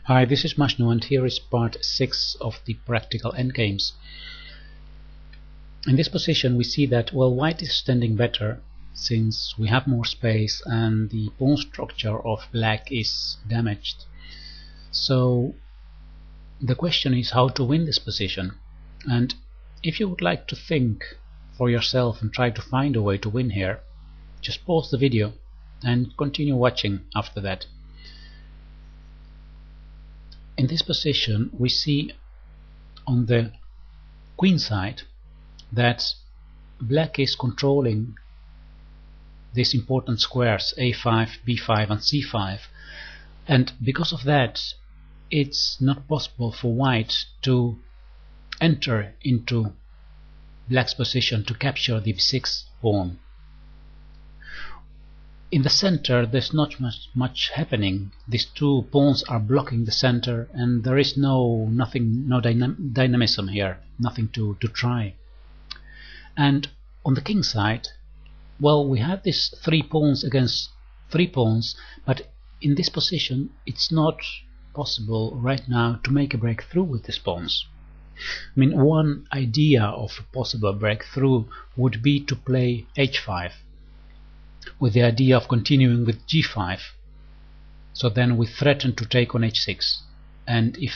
Hi, this is Mashnu, and here is part 6 of the practical endgames. In this position we see that, well, white is standing better since we have more space and the pawn structure of black is damaged. So the question is how to win this position, and if you would like to think for yourself and try to find a way to win here, just pause the video and continue watching after that. In this position we see on the queen side that black is controlling these important squares a5, b5 and c5, and because of that it's not possible for white to enter into black's position to capture the b6 pawn. In the center there's not much happening. These two pawns are blocking the center and there is no dynamism here, nothing to try. And on the king side, well, we have these 3 pawns against 3 pawns, but in this position it's not possible right now to make a breakthrough with these pawns. I mean, one idea of a possible breakthrough would be to play h5 with the idea of continuing with g5. So then we threaten to take on h6, and if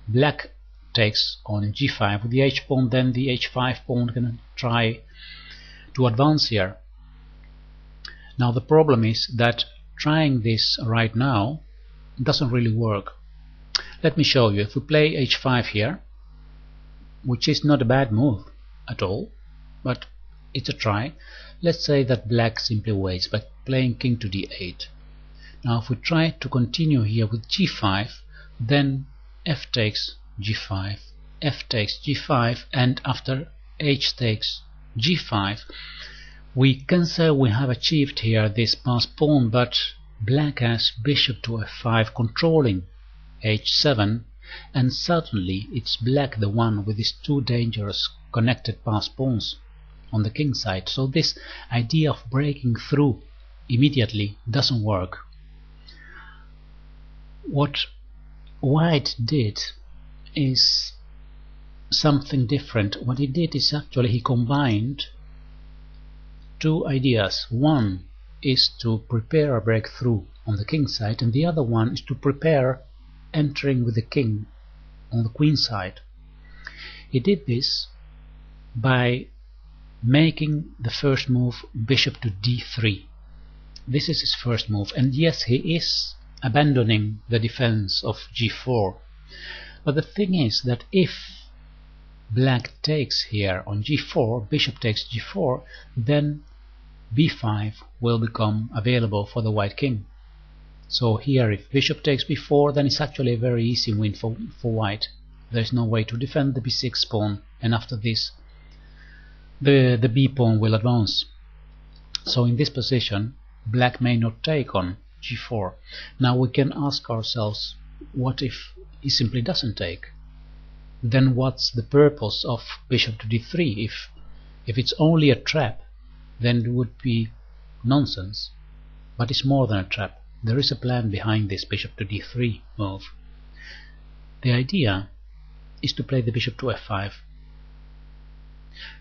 black takes on g5 with the h pawn, then the h5 pawn can try to advance here. Now the problem is that trying this right now doesn't really work. Let me show you. If we play h5 here, which is not a bad move at all, but it's a try. Let's say that black simply waits by playing king to d8. Now if we try to continue here with g5, then f takes g5, f takes g5, and after h takes g5, we can say we have achieved here this passed pawn, but black has bishop to f5 controlling h7, and suddenly it's black the one with these 2 dangerous connected passed pawns on the king side. So this idea of breaking through immediately doesn't work. What white did is something different. What he did is actually he combined 2 ideas. One is to prepare a breakthrough on the king side, and the other one is to prepare entering with the king on the queen side. He did this by making the first move bishop to d3. This is his first move, and yes, he is abandoning the defense of g4, but the thing is that if black takes here on g4, bishop takes g4, then b5 will become available for the white king. So here if bishop takes b4, then it's actually a very easy win for white. There's no way to defend the b6 pawn, and after this the b pawn will advance. So in this position black may not take on g4. Now we can ask ourselves, what if he simply doesn't take? Then what's the purpose of bishop to d3? If it's only a trap, then it would be nonsense. But it's more than a trap. There is a plan behind this bishop to d3 move. The idea is to play the bishop to f5.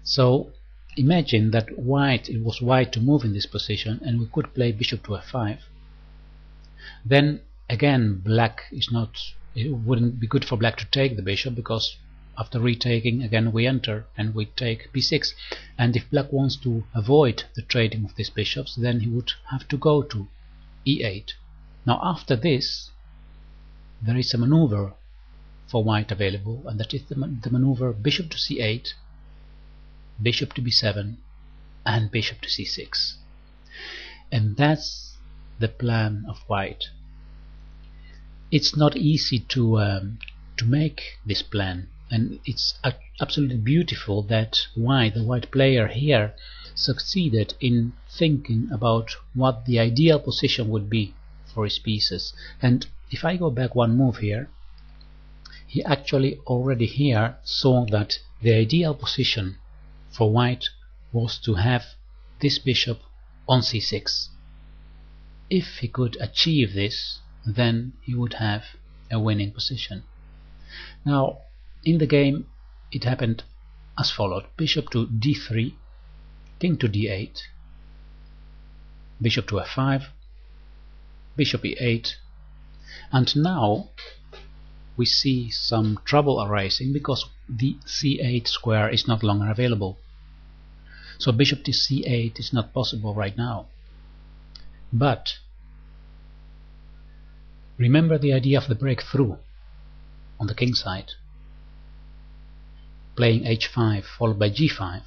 So imagine that it was white to move in this position, and we could play bishop to f5. Then again it wouldn't be good for black to take the bishop, because after retaking again we enter and we take b6, and if black wants to avoid the trading of these bishops, then he would have to go to e8. Now after this there is a maneuver for white available, and that is the maneuver bishop to c8, bishop to b7 and bishop to c6, and that's the plan of white. It's not easy to make this plan, and it's absolutely beautiful that the white player here succeeded in thinking about what the ideal position would be for his pieces. And if I go back one move here, he actually already here saw that the ideal position for white was to have this bishop on c6. If he could achieve this, then he would have a winning position. Now in the game it happened as followed: bishop to d3, king to d8, bishop to f5, bishop e8, and now we see some trouble arising because the c8 square is not longer available. So bishop to c8 is not possible right now. But remember the idea of the breakthrough on the king side, playing h5 followed by g5.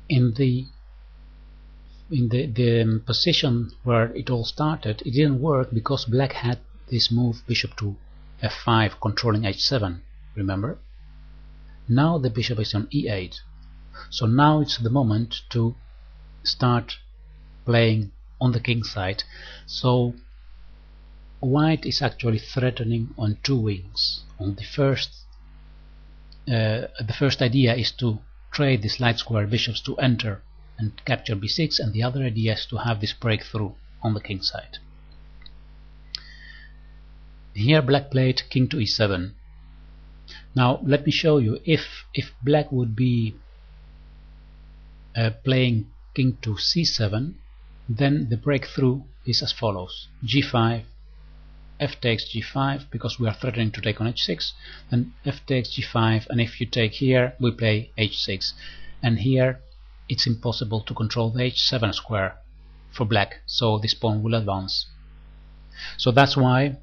In the position where it all started, it didn't work because black had this move bishop to f5 controlling h7, remember? Now the bishop is on e8, so now it's the moment to start playing on the king side. So white is actually threatening on two wings. On the first idea is to trade these light square bishops to enter and capture b6, and the other idea is to have this breakthrough on the king side. Here black played king to e7. Now let me show you, if black would be playing king to c7, then the breakthrough is as follows: g5, f takes g5 because we are threatening to take on h6, then f takes g5, and if you take here we play h6, and here it's impossible to control the h7 square for black, so this pawn will advance. So that's why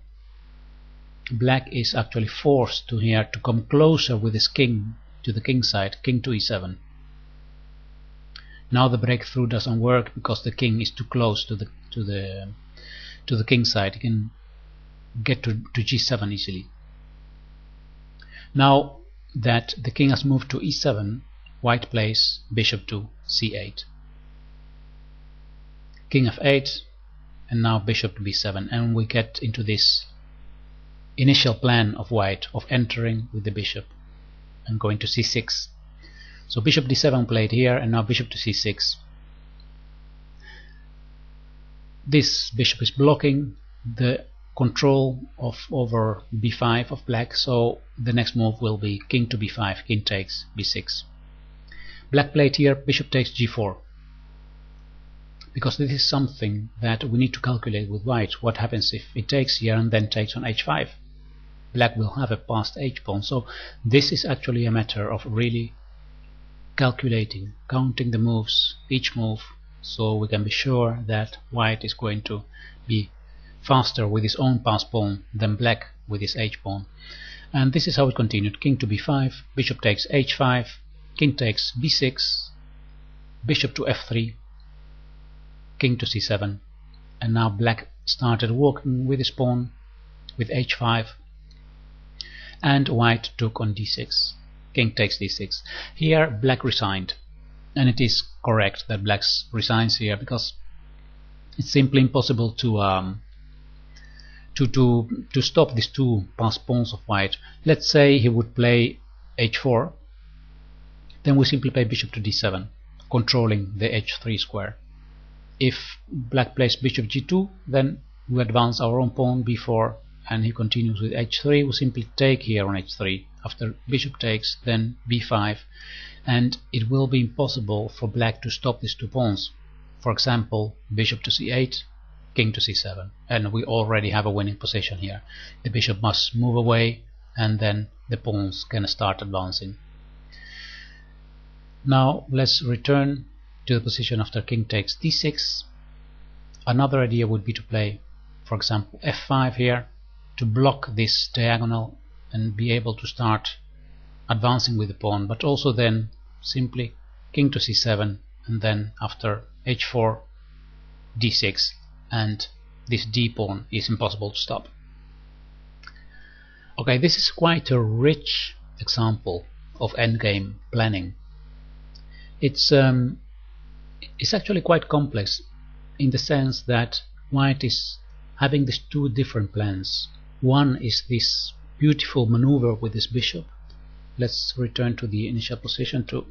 black is actually forced to here to come closer with his king to the king side, king to e7. Now the breakthrough doesn't work because the king is too close to the king side. He can get to g7 easily. Now that the king has moved to e7, white plays bishop to c8, king f8, and now bishop to b7, and we get into this initial plan of white of entering with the bishop and going to c6. So bishop d7 played here, and now bishop to c6. This bishop is blocking the control over b5 of black, so the next move will be king to b5, king takes b6. Black played here bishop takes g4, because this is something that we need to calculate with white. What happens if it takes here and then takes on h5? Black will have a passed h-pawn. So this is actually a matter of really calculating, counting the moves, each move, so we can be sure that white is going to be faster with his own passed pawn than black with his h-pawn. And this is how it continued: king to b5, bishop takes h5, king takes b6, bishop to f3, king to c7, and now black started walking with his pawn with h5, and white took on d6, king takes d6. Here black resigned, and it is correct that black resigns here because it's simply impossible to stop these two passed pawns of white. Let's say he would play h4, then we simply play bishop to d7, controlling the h3 square. If black plays bishop g2, then we advance our own pawn b4, and he continues with h3. We simply take here on h3. After bishop takes, then b5, and it will be impossible for black to stop these two pawns. For example, bishop to c8, king to c7, and we already have a winning position here. The bishop must move away, and then the pawns can start advancing. Now let's return to the position after king takes d6. Another idea would be to play, for example, f5 here to block this diagonal and be able to start advancing with the pawn, but also then simply king to c7, and then after h4 d6, and this d pawn is impossible to stop. Okay, this is quite a rich example of endgame planning. It's actually quite complex in the sense that white is having these two different plans. One is this beautiful maneuver with this bishop. Let's return to the initial position to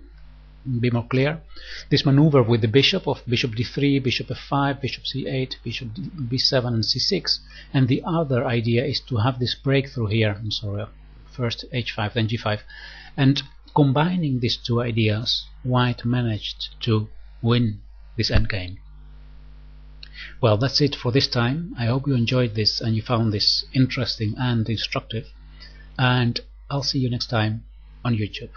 be more clear. This maneuver with the bishop of bishop d3, bishop f5, bishop c8, bishop b7 and c6, and the other idea is to have this breakthrough here. I'm sorry, first h5 then g5, and combining these two ideas, white managed to win this endgame. Well, that's it for this time. I hope you enjoyed this and you found this interesting and instructive, and I'll see you next time on YouTube.